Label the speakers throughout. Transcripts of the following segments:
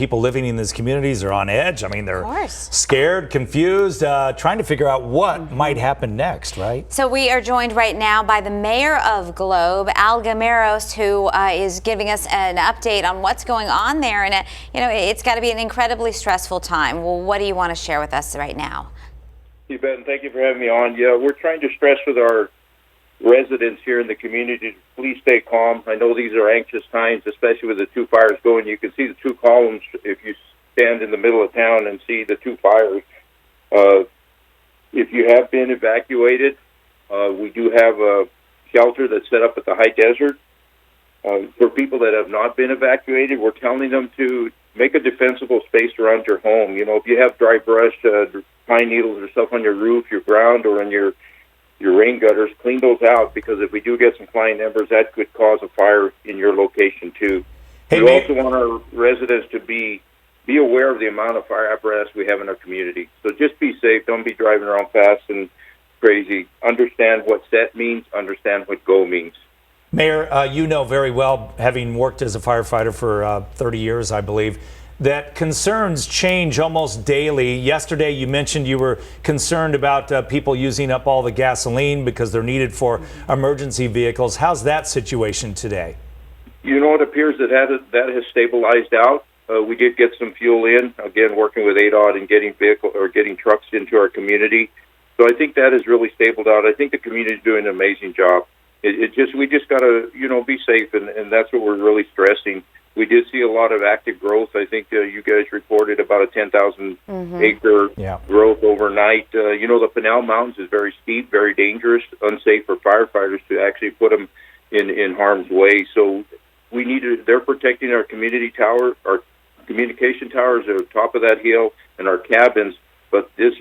Speaker 1: People living in these communities are on edge. I mean, they're scared, confused, trying to figure out what might happen next, right?
Speaker 2: So we are joined right now by the mayor of Globe, Al Gameros, who is giving us an update on what's going on there. And, you know, it's got to be an incredibly stressful time. Well, what do you want to share with us right now?
Speaker 3: You bet, and thank you for having me on. Yeah, we're trying to stress with our residents here in the community to please stay calm. I know these are anxious times, especially with the two fires going. You can see the two columns if you stand in the middle of town and see the two fires. If you have been evacuated, we do have a shelter that's set up at the high desert. For people that have not been evacuated, we're telling them to make a defensible space around your home. You know, if you have dry brush, pine needles or stuff on your roof, your ground, or in your rain gutters, clean those out, because if we do get some flying embers, that could cause a fire in your location too. We also want our residents to be aware of the amount of fire apparatus we have in our community. So just be safe. Don't be driving around fast and crazy. Understand what set means. Understand what go means.
Speaker 1: Mayor, you know very well, having worked as a firefighter for 30 years, I believe, that concerns change almost daily. Yesterday, you mentioned you were concerned about people using up all the gasoline because they're needed for emergency vehicles. How's that situation today? You
Speaker 3: know, it appears that has stabilized out. We did get some fuel in, again, working with ADOT and getting trucks into our community. So I think that has really stabilized out. I think the community is doing an amazing job. We just got to, be safe, and that's what we're really stressing. We did see a lot of active growth. I think you guys reported about a 10,000 acre growth overnight. The Pinal Mountains is very steep, very dangerous, unsafe for firefighters to actually put them in harm's way. So they're protecting our community tower, our communication towers at the top of that hill, and our cabins. But this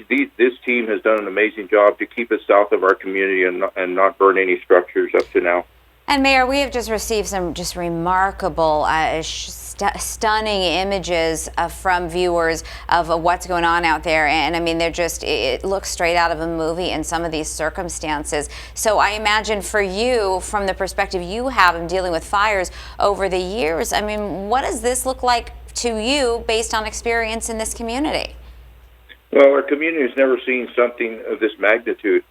Speaker 3: team has done an amazing job to keep us south of our community and not burn any structures up to now.
Speaker 2: And Mayor, we have just received some just remarkable, stunning images from viewers of what's going on out there. And I mean, it looks straight out of a movie in some of these circumstances. So I imagine for you, from the perspective you have in dealing with fires over the years, I mean, what does this look like to you based on experience in this community?
Speaker 3: Well, our community has never seen something of this magnitude.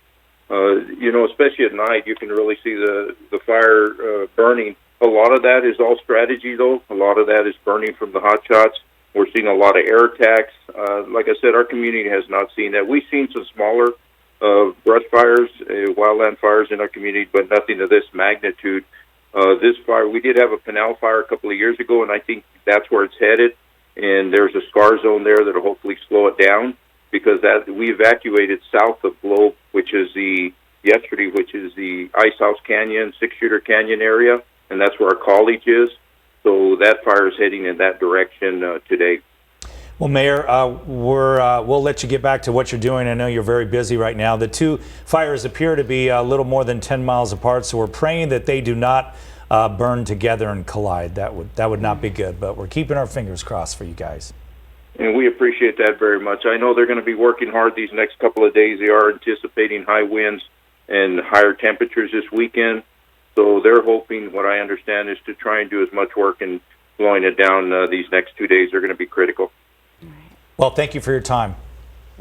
Speaker 3: Especially at night, you can really see the fire burning. A lot of that is all strategy, though. A lot of that is burning from the hot shots. We're seeing a lot of air attacks. Like I said, our community has not seen that. We've seen some smaller brush fires, wildland fires in our community, but nothing of this magnitude. This fire, we did have a Pinal fire a couple of years ago, and I think that's where it's headed. And there's a scar zone there that will hopefully slow it down, because we evacuated south of Globe, which is the Ice House Canyon, Six Shooter Canyon area, and that's where our college is. So that fire is heading in that direction today.
Speaker 1: Well, Mayor, we'll let you get back to what you're doing. I know you're very busy right now. The two fires appear to be a little more than 10 miles apart, so we're praying that they do not burn together and collide. That would not be good, but we're keeping our fingers crossed for you guys.
Speaker 3: And we appreciate that very much. I know they're going to be working hard these next couple of days. They are anticipating high winds and higher temperatures this weekend. So they're hoping, what I understand, is to try and do as much work and slowing it down these next 2 days. They're going to be critical.
Speaker 1: Well, thank you for your time.